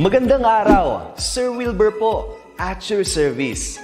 Magandang araw, Sir Wilbur po, at your service.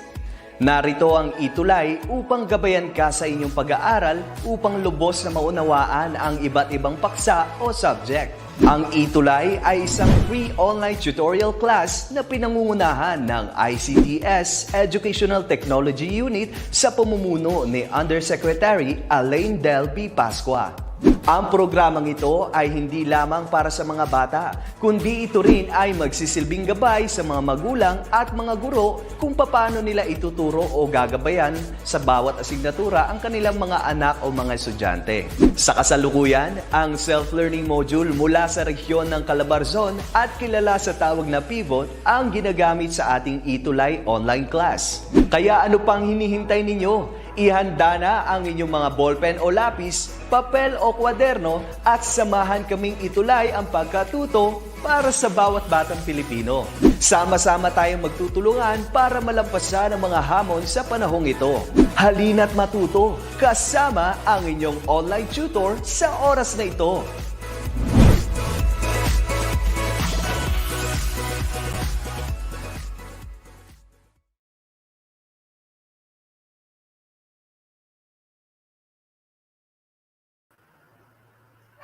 Narito ang ETUlay upang gabayan ka sa inyong pag-aaral upang lubos na maunawaan ang iba't ibang paksa o subject. Ang ETUlay ay isang free online tutorial class na pinangungunahan ng DepEd Educational Technology Unit sa pamumuno ni Undersecretary Elaine Del B. Pascua. Ang programang ito ay hindi lamang para sa mga bata, kundi ito rin ay magsisilbing gabay sa mga magulang at mga guro kung paano nila ituturo o gagabayan sa bawat asignatura ang kanilang mga anak o mga estudyante. Sa kasalukuyan, ang self-learning module mula sa rehiyon ng Calabarzon at kilala sa tawag na pivot ang ginagamit sa ating ETUlay online class. Kaya ano pang hinihintay ninyo? Ihanda na ang inyong mga ballpen o lapis, papel o kwaderno at samahan kaming itulay ang pagkatuto para sa bawat batang Pilipino. Sama-sama tayong magtutulungan para malampasan ang mga hamon sa panahong ito. Halina't matuto kasama ang inyong online tutor sa oras na ito.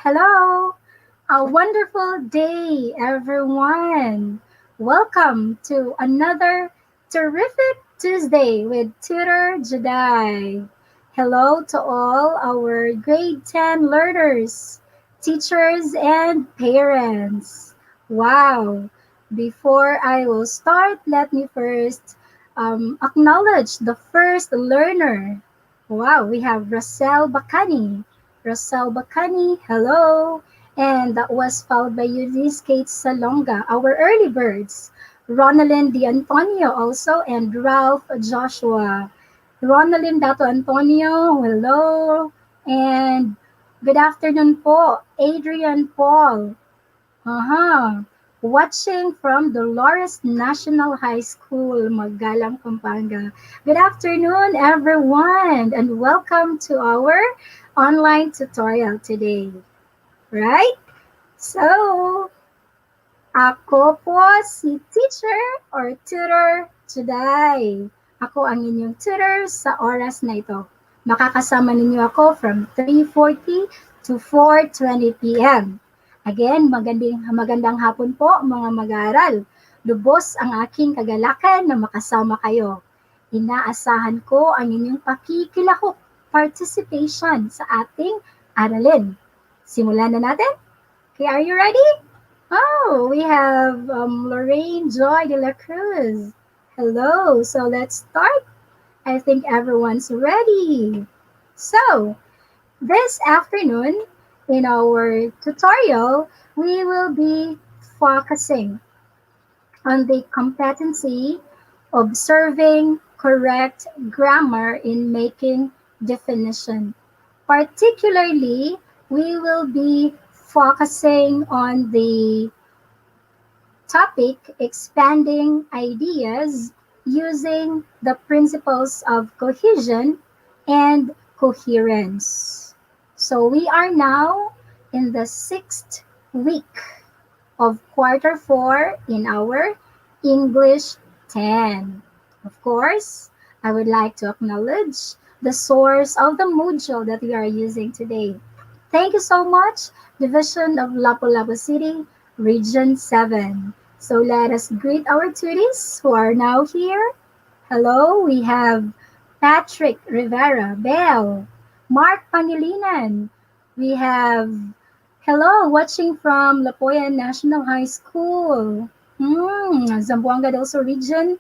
Hello! A wonderful day, everyone! Welcome to another terrific Tuesday with Tutor Jedi. Hello to all our grade 10 learners, teachers, and parents. Wow! Before I will start, let me first acknowledge the first learner. Wow, we have Rosel Bacani. Rosel Bacani, hello. And that was followed by Eunice Kate Salonga, our early birds. Ronalyn D. Antonio also, and Ralph Joshua. Ronalyn Dato Antonio, hello. And good afternoon po, Adrian Paul. Watching from Dolores National High School, Magalang, Pampanga. Good afternoon, everyone, and welcome to our online tutorial today. Right? So, ako po si teacher or tutor today. Ako ang inyong tutor sa oras na ito. Makakasama ninyo ako from 3:40 to 4:20 p.m. Again, magandang hapon po mga mag-aaral. Lubos ang aking kagalakan na makasama kayo. Inaasahan ko ang inyong pakikilahok participation sa ating aralin. Simulan na natin? Okay, are you ready? Oh, we have Lorraine Joy de la Cruz. Hello, so let's start. I think everyone's ready. So, this afternoon, in our tutorial, we will be focusing on the competency observing correct grammar in making definition. Particularly, we will be focusing on the topic expanding ideas using the principles of cohesion and coherence. So we are now in the 6th week of quarter 4 in our English 10. Of course, I would like to acknowledge the source of the module that we are using today. Thank you so much, Division of Lapu-Lapu City, Region 7. So let us greet our tutees who are now here. Hello, we have Patrick Rivera, Bell, Mark Pangilinan. We have, hello, watching from Lapoyan National High School. Zamboanga del Sur Region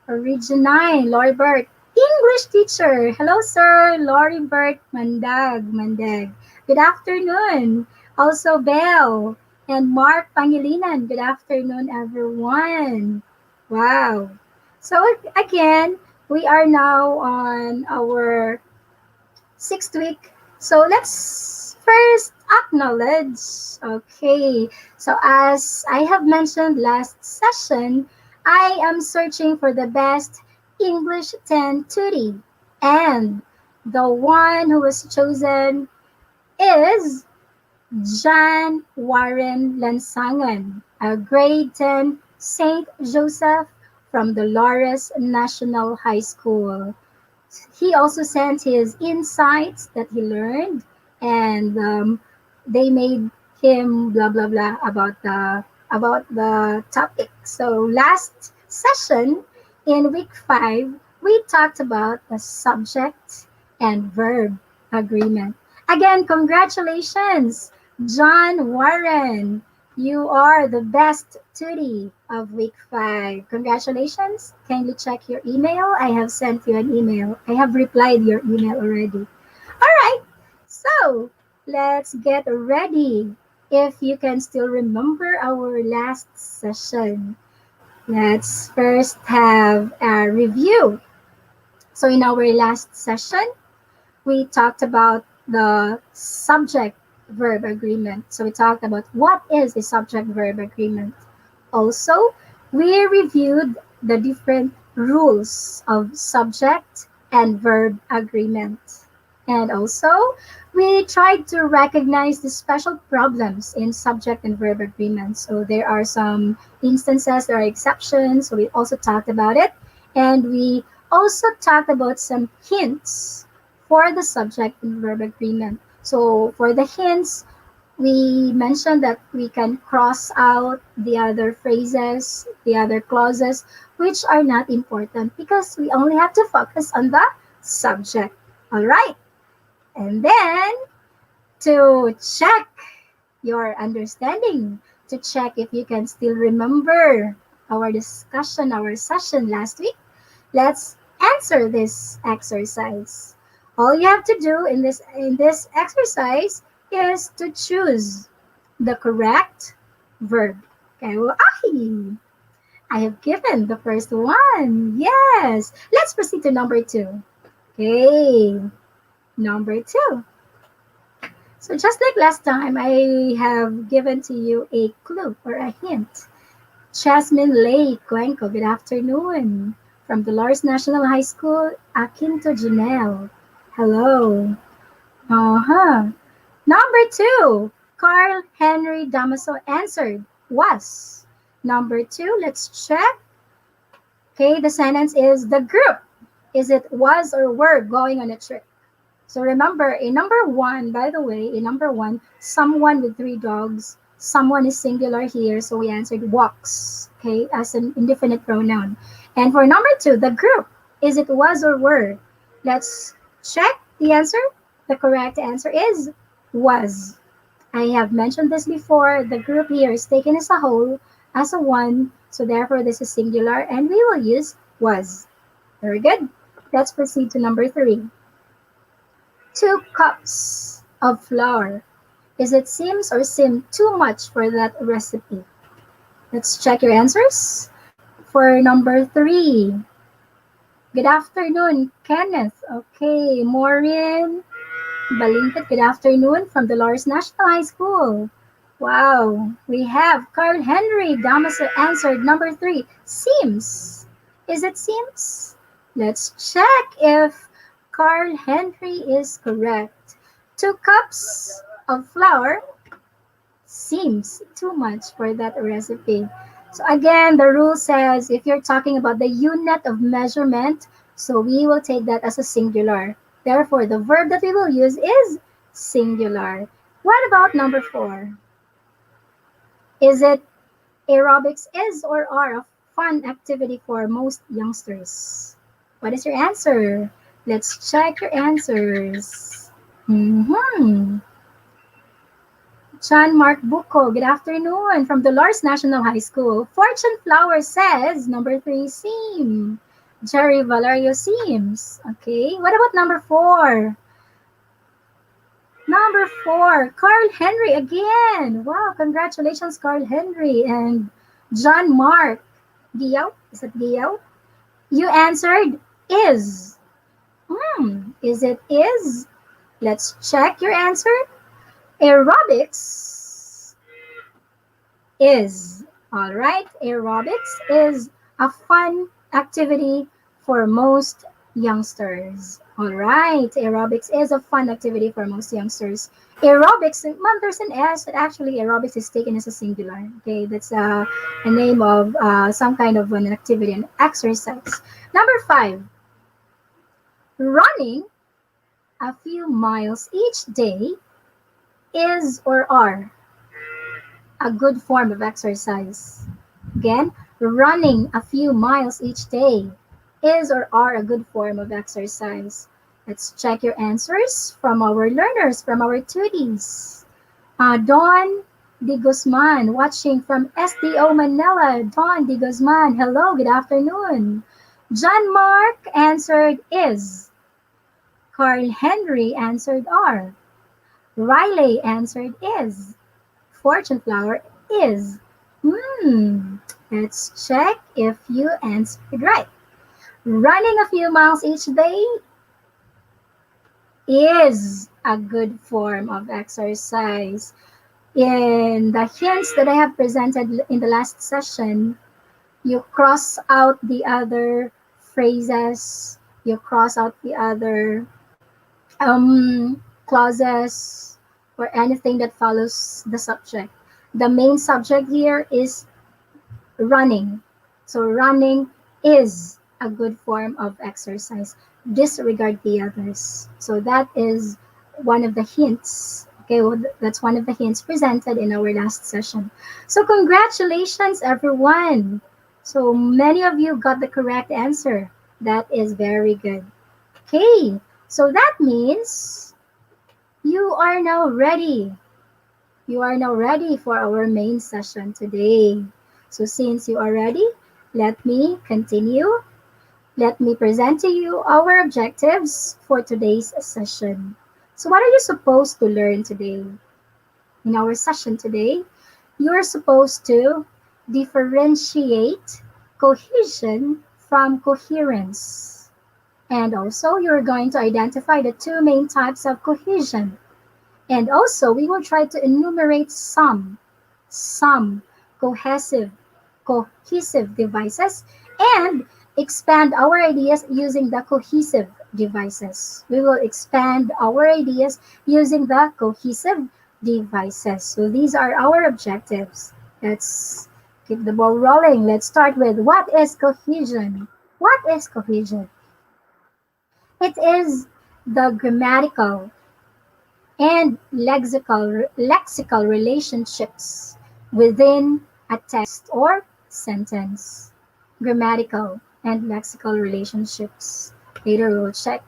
9, Lori Bert, English teacher. Hello, sir, Lori Bert Mandag. Good afternoon. Also, Bell and Mark Pangilinan. Good afternoon, everyone. Wow. So, again, we are now on our 6th week. So let's first acknowledge. Okay. So as I have mentioned last session, I am searching for the best English 10 tutee. And the one who was chosen is John Warren Lansangan, a grade 10 Saint Joseph from Dolores National High School. He also sent his insights that he learned, and they made him blah blah blah about the topic. So last session in week 5, we talked about the subject and verb agreement. Again, congratulations, John Warren. You are the best tutti of week 5. Congratulations. Kindly check your email. I have sent you an email. I have replied your email already. All right. So let's get ready. If you can still remember our last session, let's first have a review. So in our last session, we talked about the subject verb agreement. So we talked about what is a subject verb agreement. Also, we reviewed the different rules of subject and verb agreement. And also, we tried to recognize the special problems in subject and verb agreements. So there are some instances, there are exceptions. So we also talked about it. And we also talked about some hints for the subject and verb agreement. So for the hints, we mentioned that we can cross out the other phrases, the other clauses, which are not important because we only have to focus on the subject. All right. And then to check your understanding, to check if you can still remember our discussion, our session last week, let's answer this exercise. All you have to do in this exercise is to choose the correct verb. Okay, well, I have given the first one. Yes. Let's proceed to number 2. Okay, number 2. So just like last time, I have given to you a clue or a hint. Jasmine Lay Cuenco, good afternoon. From Dolores National High School, Akinto Janelle. Hello. Uh-huh. Number 2, Carl Henry Damaso answered, was. Number 2, let's check. Okay, the sentence is the group. Is it was or were going on a trip? So remember, in number 1, by the way, in number 1, someone with 3 dogs, someone is singular here, so we answered walks, okay, as an indefinite pronoun. And for number 2, the group, is it was or were? Let's check the answer. The correct answer is was. I have mentioned this before. The group here is taken as a whole, as a one, so therefore this is singular, and we will use was. Very good. Let's proceed to number 3. 2 cups of flour. Is it seems or seem too much for that recipe? Let's check your answers. For number 3, good afternoon, Kenneth. Okay, Maureen Balingkit, good afternoon from Dolores National High School. Wow, we have Carl Henry Damaso answered number 3, seems. Is it seems? Let's check if Carl Henry is correct. 2 cups of flour seems too much for that recipe. So again, the rule says if you're talking about the unit of measurement, so we will take that as a singular. Therefore, the verb that we will use is singular. What about number 4? Is it aerobics is or are a fun activity for most youngsters? What is your answer? Let's check your answers. John Mark Buko, good afternoon from Dolores National High School. Fortune Flower says number 3, seem. Jerry Valerio seems. Okay, what about number 4? Number 4, Carl Henry again. Wow, congratulations, Carl Henry. And John Mark Giyaw, is it Giyaw? You answered is. Is it is? Let's check your answer. Aerobics is. All right, aerobics is a fun activity for most youngsters. All right, aerobics is a fun activity for most youngsters. Aerobics, ma'am, there's an S, but actually aerobics is taken as a singular. Okay, that's a name of some kind of an activity, an exercise. Number 5, running a few miles each day is or are a good form of exercise. Again, running a few miles each day is or are a good form of exercise. Let's check your answers from our learners, from our tuties. Don De Guzman, watching from SDO Manila. Don De Guzman, hello, good afternoon. John Mark answered is. Carl Henry answered are. Riley answered is. Fortune flower is. Hmm, let's check if you answered right. Running a few miles each day is a good form of exercise. In the hints that I have presented in the last session, you cross out the other phrases, you cross out the other clauses, or anything that follows the subject. The main subject here is running. So running is a good form of exercise. Disregard the others. So that is one of the hints. Okay, well, that's one of the hints presented in our last session. So congratulations, everyone. So many of you got the correct answer. That is very good. Okay, so that means you are now ready. You are now ready for our main session today. So since you are ready, let me continue. Let me present to you our objectives for today's session. So what are you supposed to learn today? In our session today, you're supposed to differentiate cohesion from coherence. And also, you're going to identify the two main types of cohesion. And also, we will try to enumerate some cohesive devices, and expand our ideas using the cohesive devices. We will expand our ideas using the cohesive devices. So these are our objectives. Let's keep the ball rolling. Let's start with what is cohesion? What is cohesion? It is the grammatical and lexical relationships within a text or sentence. Grammatical and lexical relationships. Later we'll check.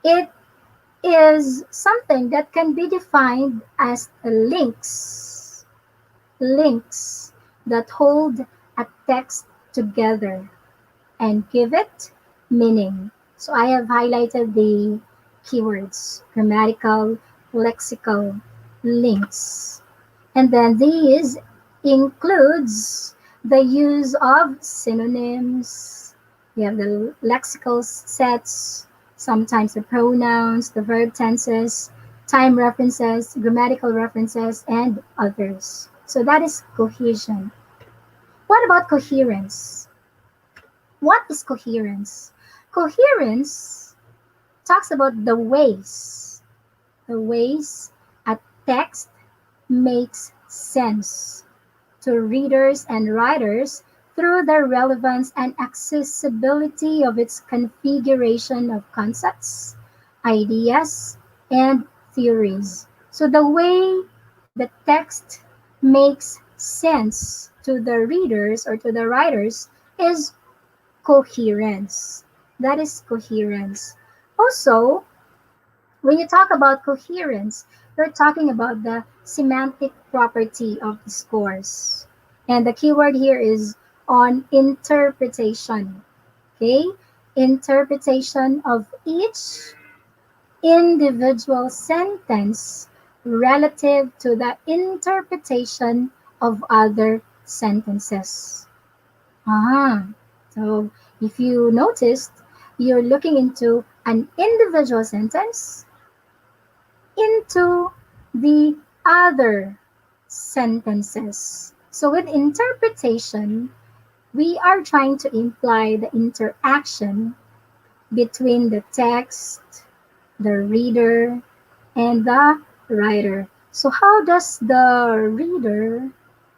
It is something that can be defined as links that hold a text together and give it meaning. So I have highlighted the keywords: grammatical, lexical, links. And then these includes the use of synonyms. We have the lexical sets, sometimes the pronouns, the verb tenses, time references, grammatical references, and others. So that is cohesion. What about coherence? What is coherence? Coherence talks about the ways a text makes sense to readers and writers through the relevance and accessibility of its configuration of concepts, ideas, and theories. So the way the text makes sense to the readers or to the writers is coherence. That is coherence. Also, when you talk about coherence, you're talking about the semantic property of discourse. And the keyword here is on interpretation. Okay? Interpretation of each individual sentence relative to the interpretation of other sentences. Ah, so if you noticed, you're looking into an individual sentence into the other sentences. So with interpretation, we are trying to imply the interaction between the text the reader, and the writer. So how does the reader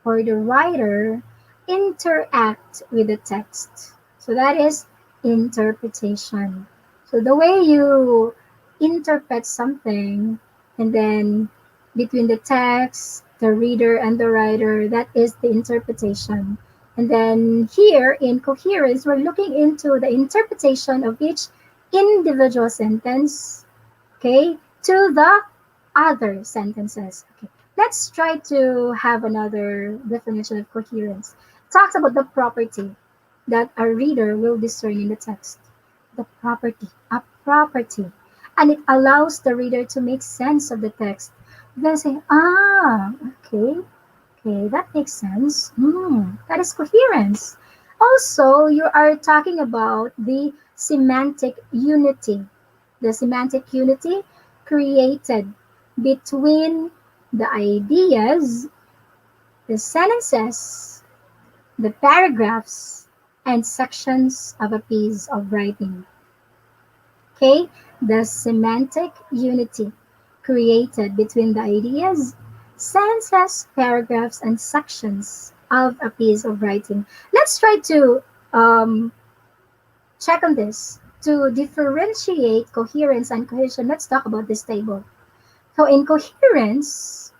or the writer interact with the text? So that is interpretation. So the way you interpret something, and then between the text, the reader, and the writer, that is the interpretation. And then here in coherence, we're looking into the interpretation of each individual sentence, okay, to the other sentences. Okay, let's try to have another definition of coherence. It talks about the property that a reader will discern in the text. The property, a property. And it allows the reader to make sense of the text. Then say, okay, okay, that makes sense. That is coherence. Also, you are talking about the semantic unity. The semantic unity created between the ideas, the sentences, the paragraphs, and sections of a piece of writing. Okay, the semantic unity created between the ideas, sentences, paragraphs, and sections of a piece of writing. Let's try to um, check on this. To differentiate coherence and cohesion, let's talk about this table. So in coherence,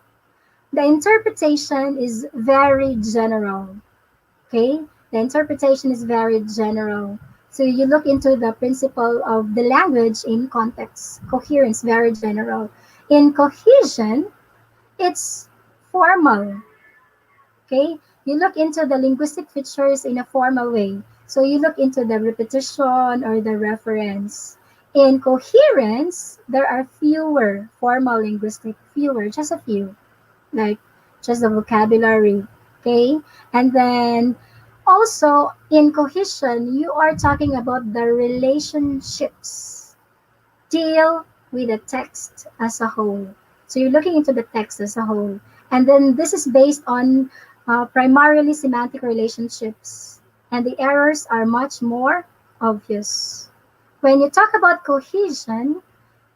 the interpretation is very general. Okay? The interpretation is very general. So you look into the principle of the language in context. Coherence, very general. In cohesion, it's formal. Okay? You look into the linguistic features in a formal way. So you look into the repetition or the reference. In coherence, there are fewer formal linguistic, fewer, just a few, like just the vocabulary. Okay? And then also in cohesion, you are talking about the relationships. Deal with the text as a whole. So you're looking into the text as a whole. And then this is based on primarily semantic relationships. And the errors are much more obvious. When you talk about cohesion,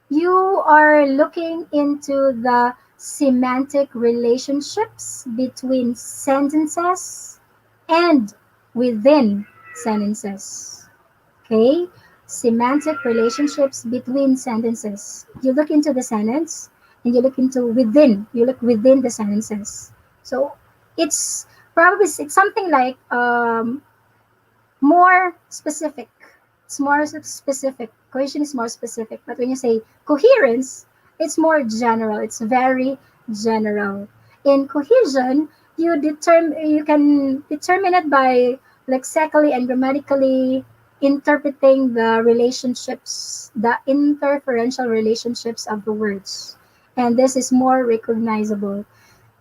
you are looking into the semantic relationships between sentences and within sentences. Okay? Semantic relationships between sentences. You look into the sentence and you look into within. You look within the sentences. So it's probably it's something like more specific. It's more specific. Cohesion is more specific. But when you say coherence, it's more general. It's very general. In cohesion, you can determine it by lexically and grammatically interpreting the relationships, the interferential relationships of the words. And this is more recognizable.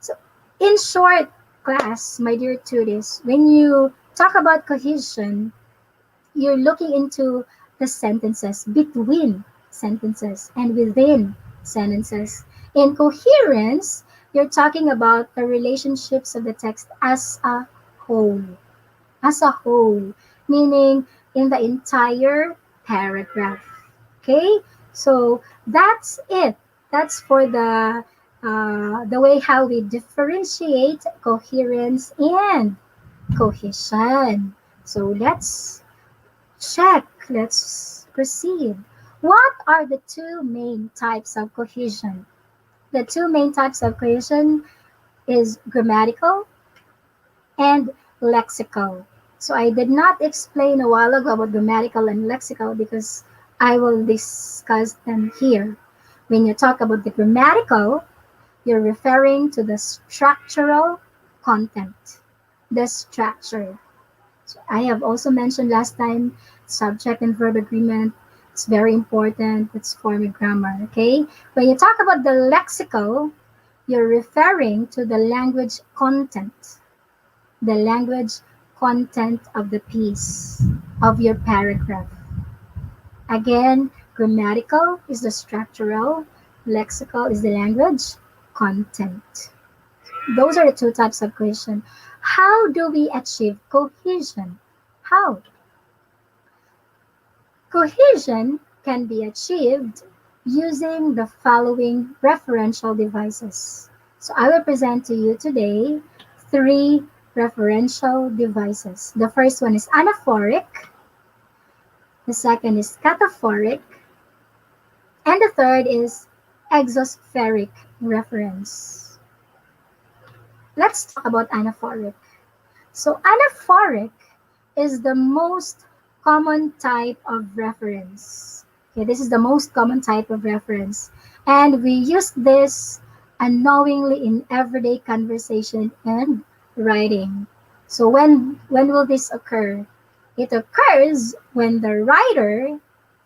So, in short, class, my dear students, when you talk about cohesion, you're looking into the sentences, between sentences, and within sentences. In coherence, you're talking about the relationships of the text whole, as a whole, meaning in the entire paragraph. Okay, so that's it. That's for the way how we differentiate coherence and cohesion. So let's proceed. What are the two main types of cohesion? The two main types of cohesion is grammatical and lexical. So I did not explain a while ago about grammatical and lexical because I will discuss them here. When you talk about the grammatical, you're referring to the structural content, the structure. So I have also mentioned last time subject and verb agreement. It's very important. It's forming grammar. Okay. When you talk about the lexical, you're referring to the language content, the language content of the piece, of your paragraph. Again, grammatical is the structural, lexical is the language content. Those are the two types of cohesion. How do we achieve cohesion? How? Cohesion can be achieved using the following referential devices. So I will present to you today three referential devices. The first one is anaphoric, the second is cataphoric, and the third is exospheric reference. Let's talk about anaphoric. So anaphoric is the most common type of reference. Okay, this is the most common type of reference. And we use this unknowingly in everyday conversation and writing. So when will this occur? It occurs when the writer,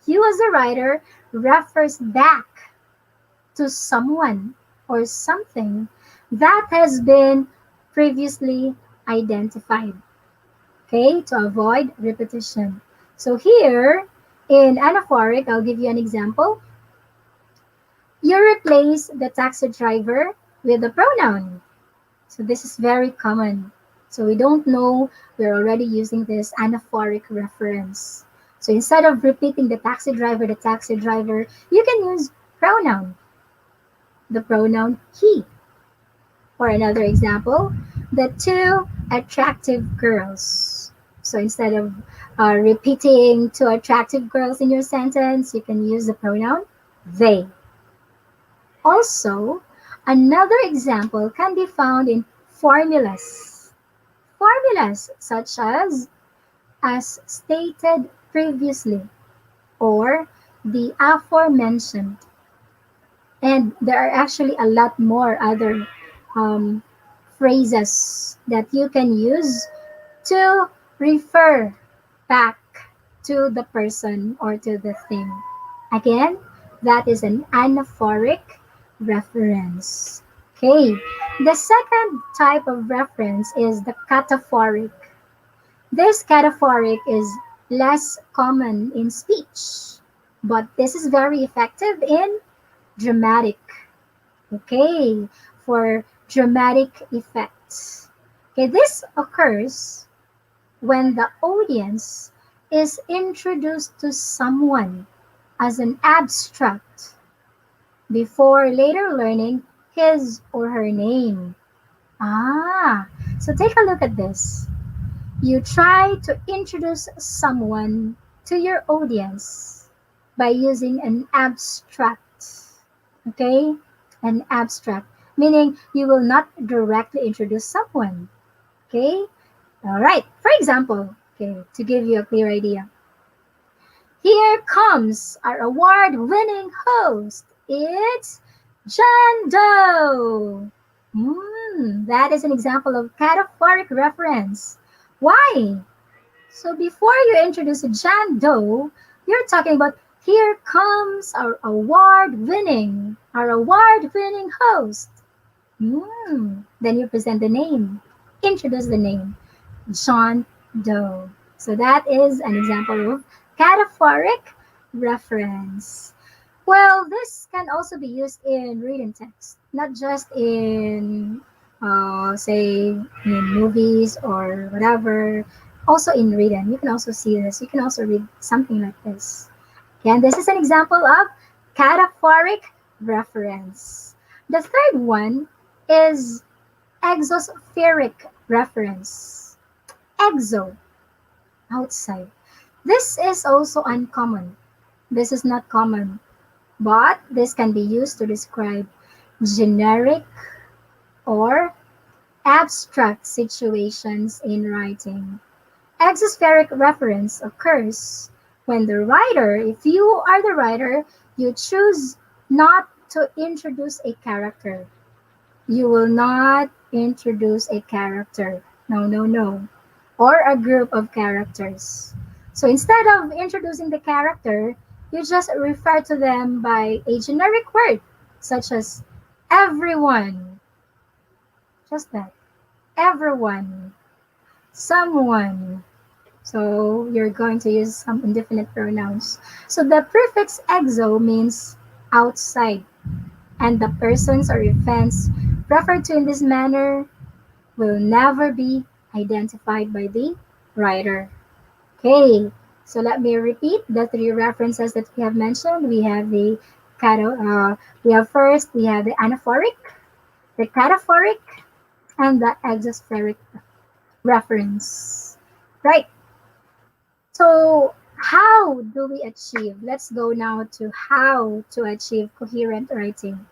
you as a writer, refers back to someone or something that has been previously identified, okay, to avoid repetition. So here in anaphoric, I'll give you an example. You replace the taxi driver with a pronoun. So this is very common. So we don't know, we're already using this anaphoric reference. So instead of repeating the taxi driver, you can use pronoun, the pronoun he. Or another example, the two attractive girls. So instead of repeating two attractive girls in your sentence, you can use the pronoun they. Also, another example can be found in formulas. Formulas such as stated previously, or the aforementioned. And there are actually a lot more other um, phrases that you can use to refer back to the person or to the thing. Again, that is an anaphoric reference. Okay, the second type of reference is the cataphoric. This cataphoric is less common in speech, but this is very effective in dramatic. Okay, for dramatic effects. Okay, this occurs when the audience is introduced to someone as an abstract before later learning his or her name. So take a look at this. You try to introduce someone to your audience by using an abstract. Okay? An abstract, meaning you will not directly introduce someone. Okay? All right. For example, okay, to give you a clear idea, here comes our award-winning host. It's John Doe. That is an example of cataphoric reference. Why? So before you introduce John Doe, you're talking about here comes our award-winning host. Then you present the name, introduce the name, John Doe. So that is an example of cataphoric reference. Well, this can also be used in written text, not just in, say, in movies or whatever. Also in written, you can also see this. You can also read something like this. Okay, and this is an example of cataphoric reference. The third one is exospheric reference. Exo, outside. This is also uncommon. This is not common, but this can be used to describe generic or abstract situations in writing. Exospheric reference occurs when the writer, if you are the writer, you choose not to introduce a character. You will not introduce a character. No, no, no. Or a group of characters. So instead of introducing the character, you just refer to them by a generic word, such as everyone. Just that. Everyone. Someone. So you're going to use some indefinite pronouns. So the prefix exo means outside, and the persons or events referred to in this manner will never be identified by the writer. Okay, so let me repeat the three references that we have mentioned. We have the We have first, we have the anaphoric, the cataphoric, and the exospheric reference. Right. So how do we achieve? Let's go now to how to achieve coherent writing.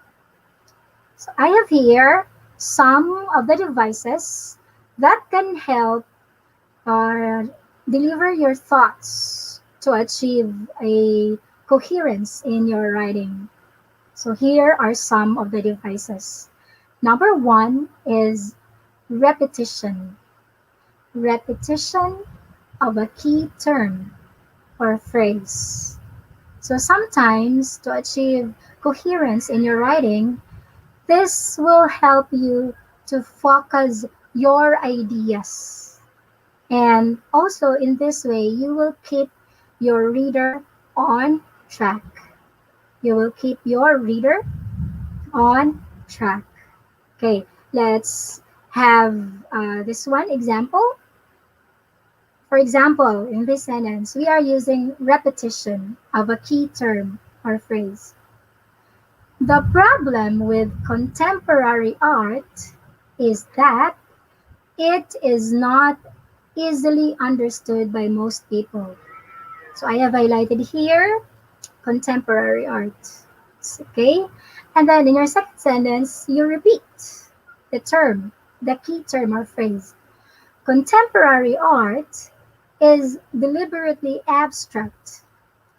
So I have here some of the devices that can help uh, deliver your thoughts to achieve a coherence in your writing. So here are some of the devices. Number one is repetition. Repetition of a key term or phrase. So sometimes to achieve coherence in your writing, this will help you to focus your ideas. And also in this way, you will keep your reader on track. You will keep your reader on track. Okay, let's have this one example. For example, in this sentence, we are using repetition of a key term or phrase. The problem with contemporary art is that it is not easily understood by most people. So I have highlighted here contemporary art. Okay? And then in your second sentence, you repeat the term, the key term or phrase. Contemporary art is deliberately abstract,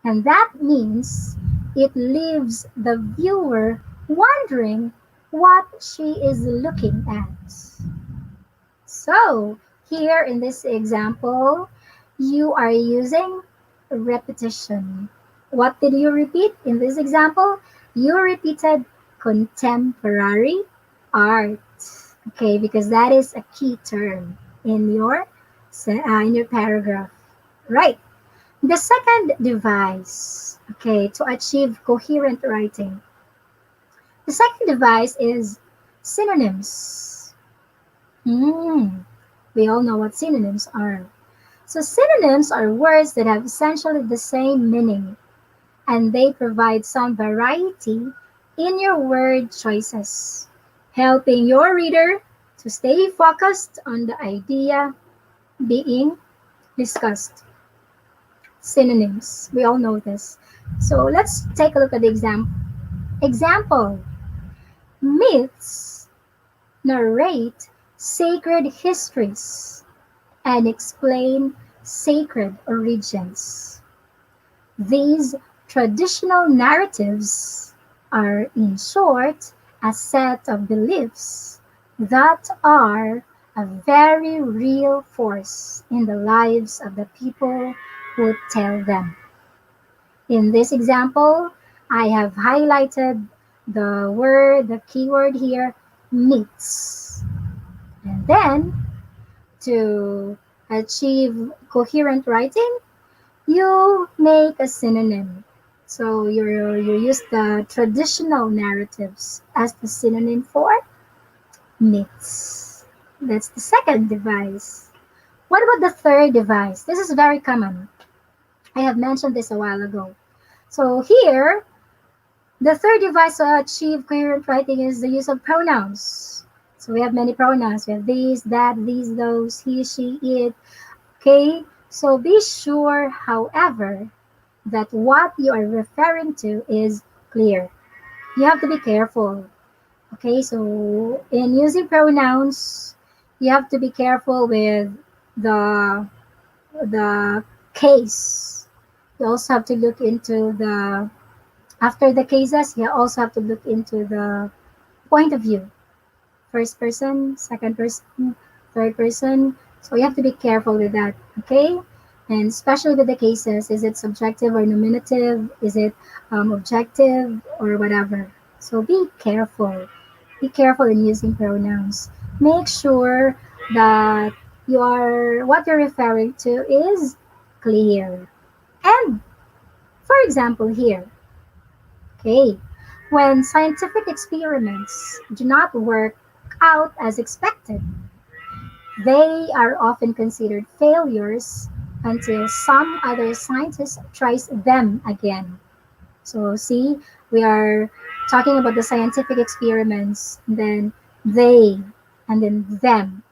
and that means it leaves the viewer wondering what she is looking at. So, here in this example, you are using repetition. What did you repeat in this example? You repeated contemporary art. Okay, because that is a key term in your paragraph. Right. The second device, okay, to achieve coherent writing. The second device is synonyms. We all know what synonyms are. So synonyms are words that have essentially the same meaning, and they provide some variety in your word choices, helping your reader to stay focused on the idea being discussed. Synonyms, we all know this. So let's take a look at the example. Example, myths narrate sacred histories and explain sacred origins. These traditional narratives are, in short, a set of beliefs that are a very real force in the lives of the people who tell them. In this example, I have highlighted the keyword here, myths. And then, to achieve coherent writing, you make a synonym. So you use the traditional narratives as the synonym for myths. That's the second device. What about the third device? This is very common. I have mentioned this a while ago. So here, the third device to achieve coherent writing is the use of pronouns. So we have many pronouns. We have these, that, these, those, he, she, it. Okay? So be sure, however, that what you are referring to is clear. You have to be careful. Okay? So in using pronouns, you have to be careful with the case. You also have to look into after the cases, you also have to look into the point of view. First person, second person, third person. So you have to be careful with that, okay? And especially with the cases, is it subjective or nominative? Is it objective or whatever? So be careful. Be careful in using pronouns. Make sure that what you're referring to is clear. And for example here, okay, when scientific experiments do not work out as expected, they are often considered failures until some other scientist tries them again. So see, we are talking about the scientific experiments, and then they, and then them.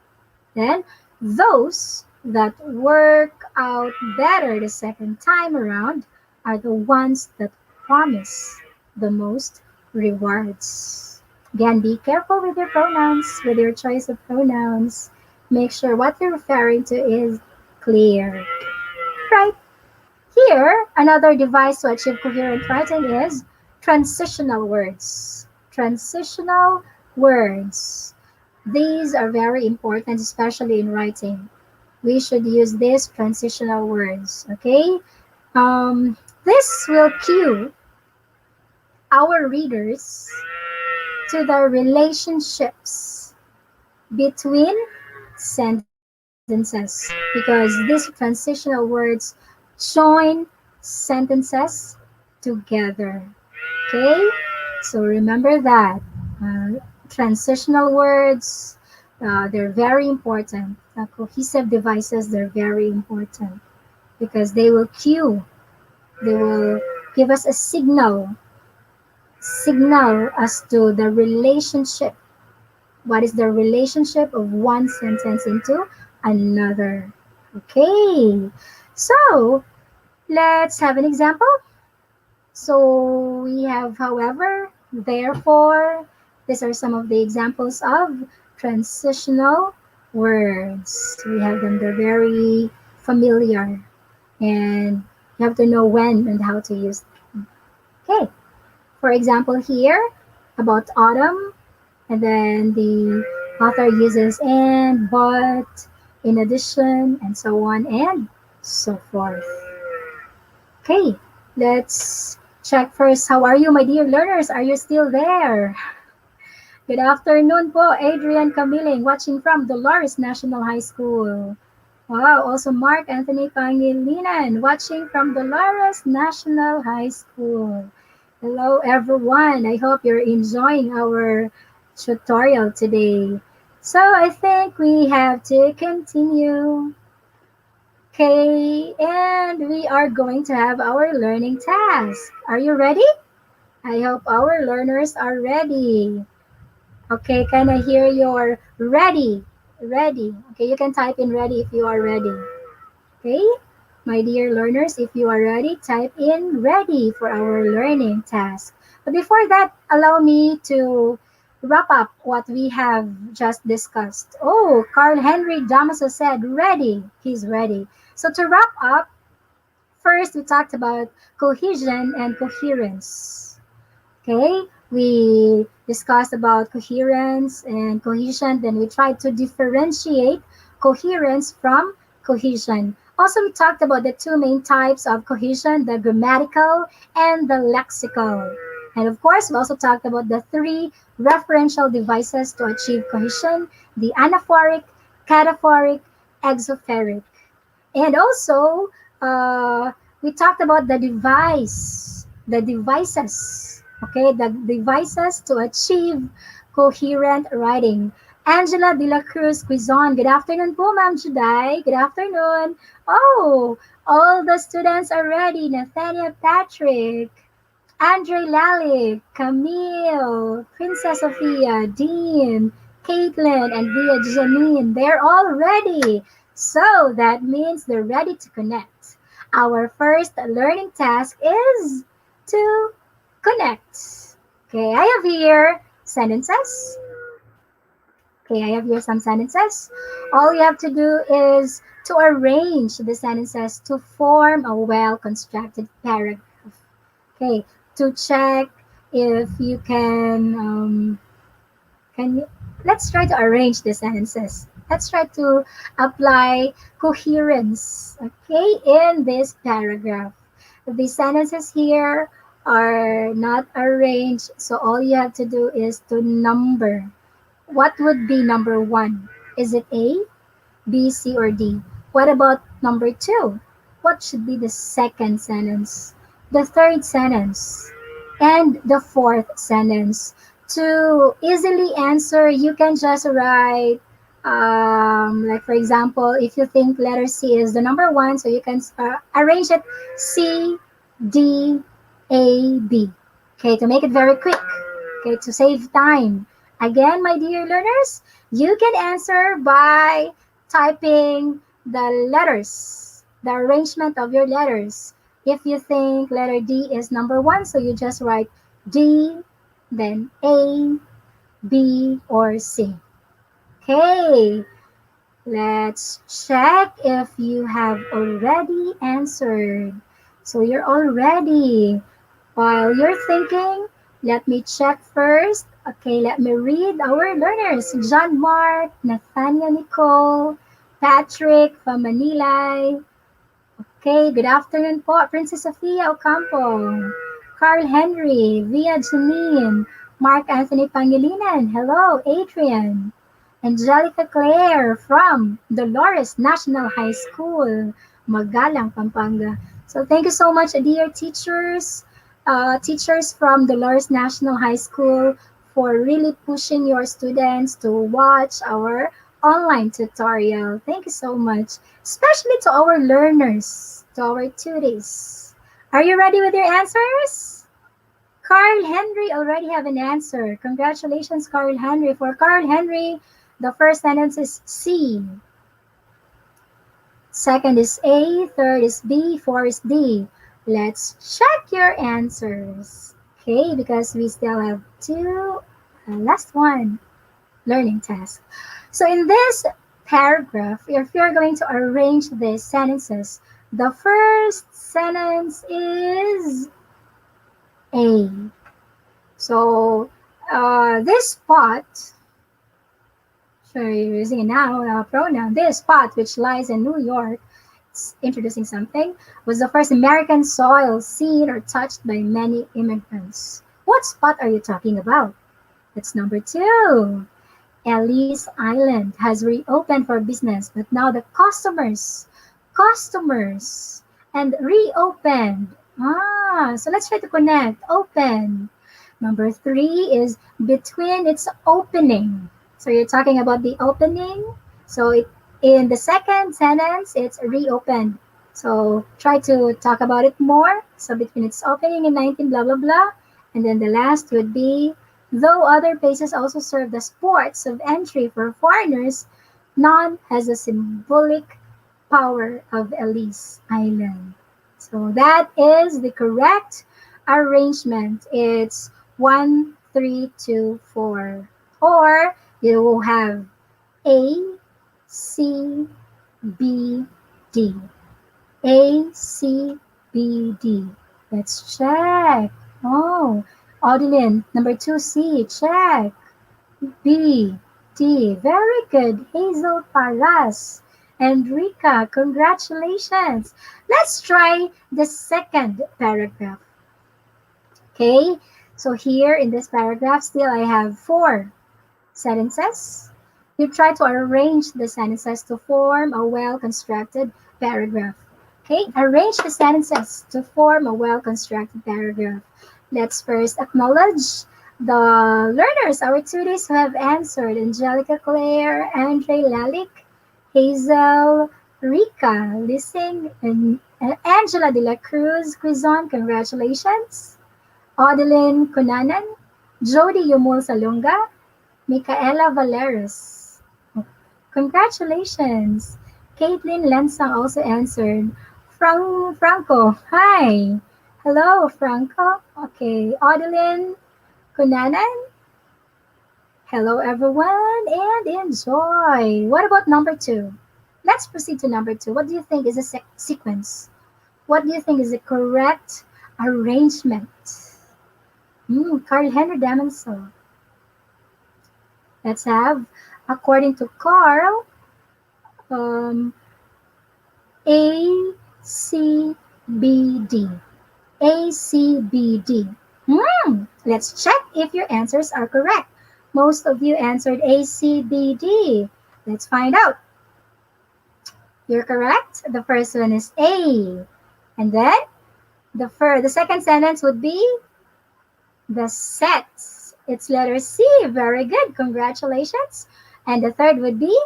Then those that work out better the second time around are the ones that promise the most rewards. Again, be careful with your pronouns, with your choice of pronouns. Make sure what you're referring to is clear. Right. Here, another device to achieve coherent writing is transitional words. Transitional words. These are very important, especially in writing. We should use these transitional words, okay? This will cue our readers to the relationships between sentences because these transitional words join sentences together. Okay? So remember that. Transitional words, they're very important. Cohesive devices, they're very important because they will cue, they will give us a signal as to the relationship. What is the relationship of one sentence into another? Okay, so let's have an example. So we have, however, therefore, these are some of the examples of transitional words. We have them, they're very familiar, and you have to know when and how to use them. Okay, for example, here about autumn, and then the author uses and, but, in addition, and so on and so forth. Okay, let's check first. How are you, my dear learners? Are you still there? Good afternoon po, Adrian Camiling, watching from Dolores National High School. Wow, also Mark Anthony Pangilinan, watching from Dolores National High School. Hello, everyone. I hope you're enjoying our tutorial today. So I think we have to continue. Okay, and we are going to have our learning task. Are you ready? I hope our learners are ready. Okay, can I hear your ready? Ready. Okay, you can type in ready if you are ready. Okay, my dear learners, if you are ready, type in ready for our learning task. But before that, allow me to wrap up what we have just discussed. Oh, Carl Henry Damaso said ready. He's ready. So to wrap up, first we talked about cohesion and coherence. Okay, we discussed about coherence and cohesion, then we tried to differentiate coherence from cohesion. Also, we talked about the two main types of cohesion, the grammatical and the lexical. And of course, we also talked about the three referential devices to achieve cohesion, the anaphoric, cataphoric, exospheric. And also, uh, we talked about the devices, okay, the devices to achieve coherent writing. Angela De La Cruz Quizon, good afternoon po, Ma'am Juday. Good afternoon. Oh, all the students are ready. Nathaniel Patrick, Andre Lalick, Camille, Princess Sophia, Dean, Caitlin, and Via Janine. They're all ready. So that means they're ready to connect. Our first learning task is to connect. Okay, I have here sentences. Okay, I have here some sentences. All you have to do is to arrange the sentences to form a well-constructed paragraph. Okay, to check if you can you, let's try to arrange the sentences. Let's try to apply coherence, okay, in this paragraph. The sentences here are not arranged, so all you have to do is to number. What would be number one? Is it A, B, C, or D? What about number two? What should be the second sentence, the third sentence, and the fourth sentence? To easily answer, you can just write, like for example, if you think letter C is the number one, so you can arrange it C, D, A, B. Okay, to make it very quick, okay, to save time. Again, my dear learners, you can answer by typing the letters, the arrangement of your letters. If you think letter D is number one, so you just write D, then A, B, or C. Okay, let's check if you have already answered. So you're all ready. While you're thinking, let me check first. Okay, let me read our learners. John Mark, Nathaniel Nicole, Patrick from Manila. Okay, good afternoon po, Princess Sofia Ocampo. Carl Henry, Via Janine, Mark Anthony Pangilinan. Hello, Adrian. Angelica Claire from Dolores National High School, Magalang, Pampanga. So thank you so much, dear teachers from Dolores National High School, for really pushing your students to watch our online tutorial. Thank you so much, especially to our learners, to our tutees. Are you ready with your answers? Carl Henry already have an answer. Congratulations, Carl Henry. For Carl Henry, the first sentence is C. Second is A. Third is B. Four is D. Let's check your answers. Okay, because we still have two. Last one, learning task. So in this paragraph, if you're going to arrange these sentences, the first sentence is A. So this spot, so you're using a noun, a pronoun. This spot, which lies in New York, it's introducing something, was the first American soil seen or touched by many immigrants. What spot are you talking about? That's number two. Ellis Island has reopened for business, but now the customers, and reopened. So let's try to connect. Open. Number three is between its opening. So you're talking about the opening. So in the second sentence, it's reopened. So try to talk about it more. So between its opening in 19 blah blah blah. And then the last would be, though other places also serve as ports of entry for foreigners, none has the symbolic power of Ellis Island. So that is the correct arrangement. It's 1, 3, 2, 4. Or you will have A, C, B, D. A, C, B, D. Let's check. Oh, Odilin, number 2C, check. B, D, very good. Hazel Paras. Enrica, congratulations. Let's try the second paragraph. Okay, so here in this paragraph, still I have 4 sentences. You try to arrange the sentences to form a well-constructed paragraph. Okay, arrange the sentences to form a well-constructed paragraph. Let's first acknowledge the learners, our tutees who have answered: Angelica Claire, Andre Lalik, Hazel, Rika, Lissing, and Angela de la Cruz Quizon, congratulations. Odeline Kunanan, Jody Yumul Salunga, Micaela Valeros. Congratulations. Caitlin Lansang also answered. Franco, hi. Hello, Franco. Okay, Odeline Kunanan. Hello, everyone, and enjoy. What about number 2? Let's proceed to number 2. What do you think is a sequence? What do you think is the correct arrangement? Carl Henry Damanso. Let's have, according to Carl, A, C, B, D. A, C, B, D. Let's check if your answers are correct. Most of you answered A, C, B, D. Let's find out. You're correct. The first one is A. And then the second sentence would be the sets. It's letter C. Very good. Congratulations. And the third would be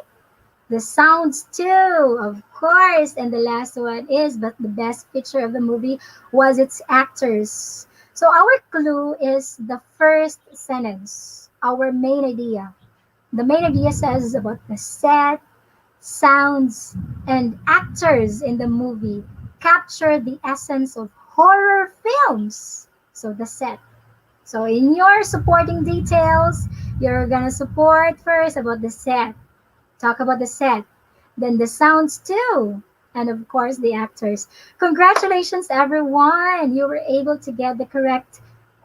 the sounds too, of course. And the last one is, but the best feature of the movie was its actors. So our clue is the first sentence, our main idea. The main idea says about the set, sounds, and actors in the movie capture the essence of horror films. So the set. So in your supporting details, you're gonna support first about the set. Talk about the set. Then the sounds too. And of course the actors. Congratulations everyone! You were able to get the correct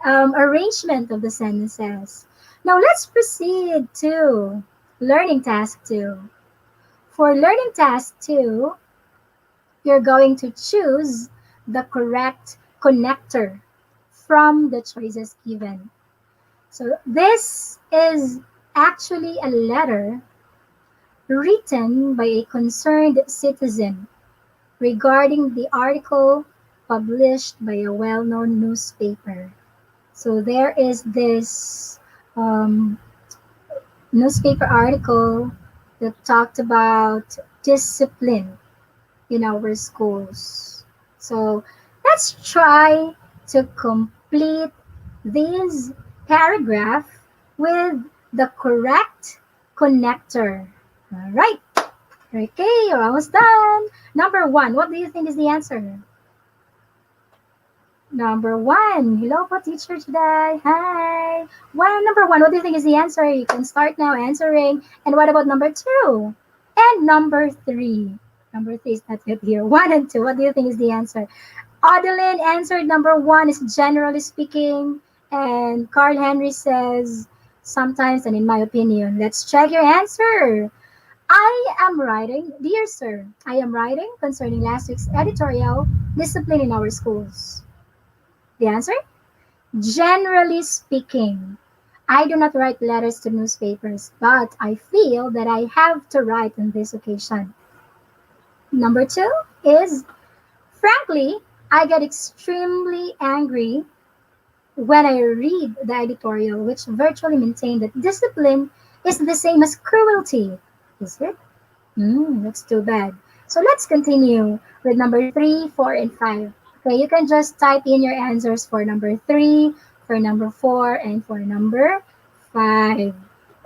arrangement of the sentences. Now let's proceed to learning task 2. For learning task 2, you're going to choose the correct connector from the choices given. So this is actually a letter written by a concerned citizen regarding the article published by a well-known newspaper. So there is this um, newspaper article that talked about discipline in our schools. So let's try to complete this paragraph with the correct connector. All right. Okay, you're almost done. Number 1, what do you think is the answer? Number 1. Hello po, teacher today. Hi. Well, number 1, what do you think is the answer? You can start now answering. And what about number 2? And number 3? Number 3 is not yet here. 1 and 2, what do you think is the answer? Adeline answered number 1 is generally speaking. And Carl Henry says sometimes and in my opinion. Let's check your answer. I am writing, dear sir, I am writing concerning last week's editorial, discipline in our schools. The answer? Generally speaking. I do not write letters to newspapers, but I feel that I have to write on this occasion. Number 2 is, frankly, I get extremely angry when I read the editorial, which virtually maintained that discipline is the same as cruelty. Is it? That's too bad. So let's continue with number 3, 4, and 5. Okay, you can just type in your answers for number 3, for number 4, and for number 5.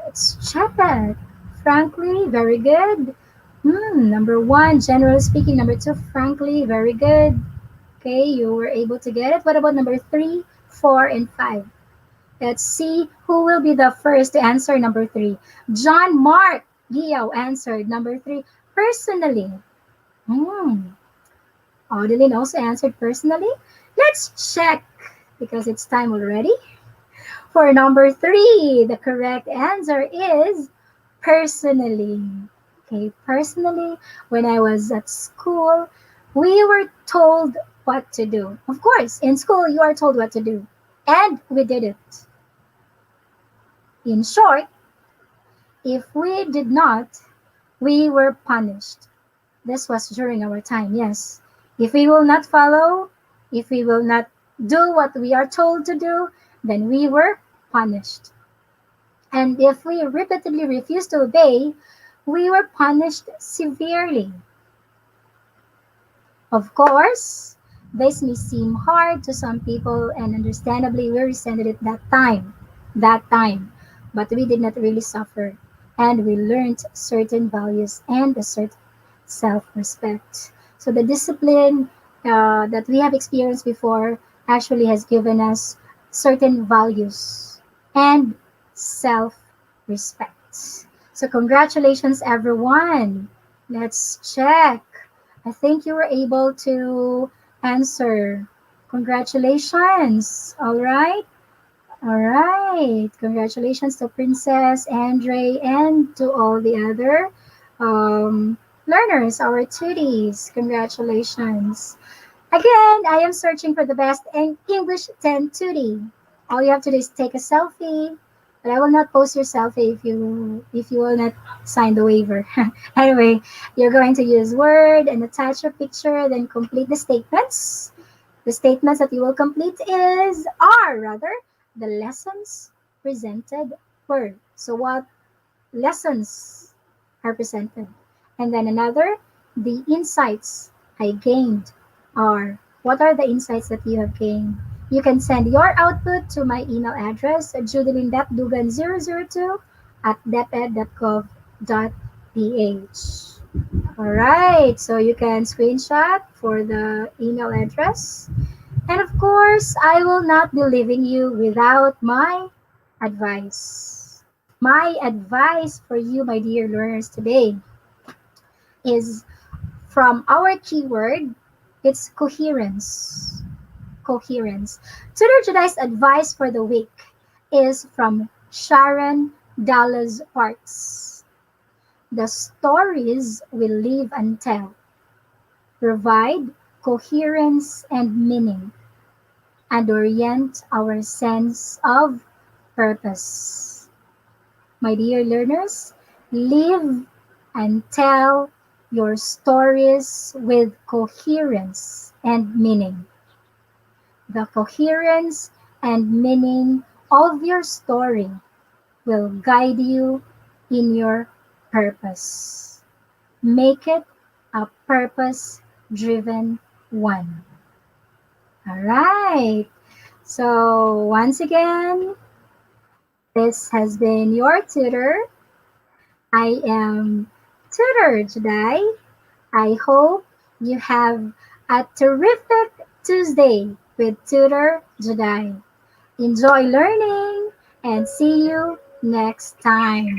Let's check that. Frankly, very good. Number 1, generally speaking. Number 2, frankly, very good. Okay, you were able to get it. What about number 3, 4, and 5? Let's see who will be the first to answer number 3. John Mark Leo answered number 3, personally. Adeline also answered personally. Let's check because it's time already. For number 3, the correct answer is personally. Okay, personally, when I was at school, we were told what to do. Of course, in school, you are told what to do. And we did it. In short, if we did not, we were punished. This was during our time, yes. If we will not follow, if we will not do what we are told to do, then we were punished. And if we repeatedly refused to obey, we were punished severely. Of course, this may seem hard to some people, and understandably we resented it that time. But we did not really suffer, and we learned certain values and a certain self-respect. So the discipline that we have experienced before actually has given us certain values and self-respect. So congratulations, everyone. Let's check. I think you were able to answer. Congratulations. All right. All right. Congratulations to Princess, Andre, and to all the other learners, our tuties. Congratulations. Again, I am searching for the best English 10 tutie. All you have to do is take a selfie, but I will not post your selfie if you will not sign the waiver. Anyway, you're going to use Word and attach your picture, then complete the statements. The statements that you will complete are the lessons presented were. So what lessons are presented? And then another, the insights I gained are. What are the insights that you have gained? You can send your output to my email address, judeline.dugan002@deped.gov.ph. Alright, so you can screenshot for the email address. And of course, I will not be leaving you without my advice. My advice for you, my dear learners, today is from our keyword. It's coherence. Coherence. Tutor Jedi's advice for the week is from Sharon Dallas Parks. The stories we live and tell provide coherence and meaning, and orient our sense of purpose. My dear learners, live and tell your stories with coherence and meaning. The coherence and meaning of your story will guide you in your purpose. Make it a purpose-driven one. All right. So once again, this has been your tutor. I am Tutor Jedi. I hope you have a terrific Tuesday with Tutor Jedi. Enjoy learning and see you next time.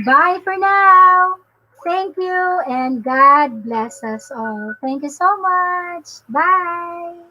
Bye for now. Thank you and God bless us all. Thank you so much. Bye.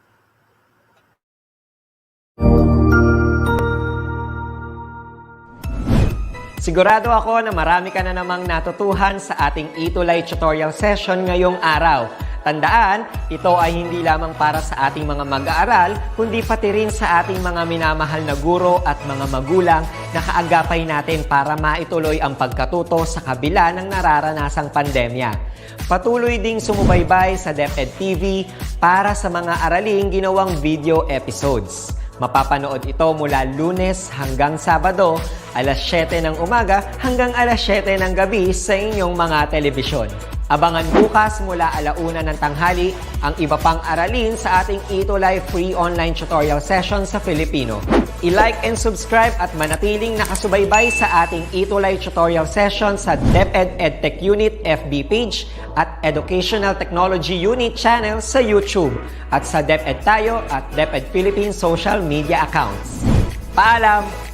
Sigurado ako na marami ka na namang natutuhan sa ating ETUlay tutorial session ngayong araw. Tandaan, ito ay hindi lamang para sa ating mga mag-aaral, kundi pati rin sa ating mga minamahal na guro at mga magulang na kaagapay natin para maituloy ang pagkatuto sa kabila ng nararanasang pandemya. Patuloy ding sumubaybay sa DepEd TV para sa mga araling ginawang video episodes. Mapapanood ito mula Lunes hanggang Sabado, alas 7 ng umaga hanggang alas 7 ng gabi sa inyong mga telebisyon. Abangan bukas mula 1:00 ng tanghali ang iba pang aralin sa ating ETUlay free online tutorial session sa Filipino. I-like and subscribe at manatiling nakasubaybay sa ating ETUlay tutorial session sa DepEd Edtech Unit FB page at Educational Technology Unit channel sa YouTube at sa DepEd Tayo at DepEd Philippines social media accounts. Paalam!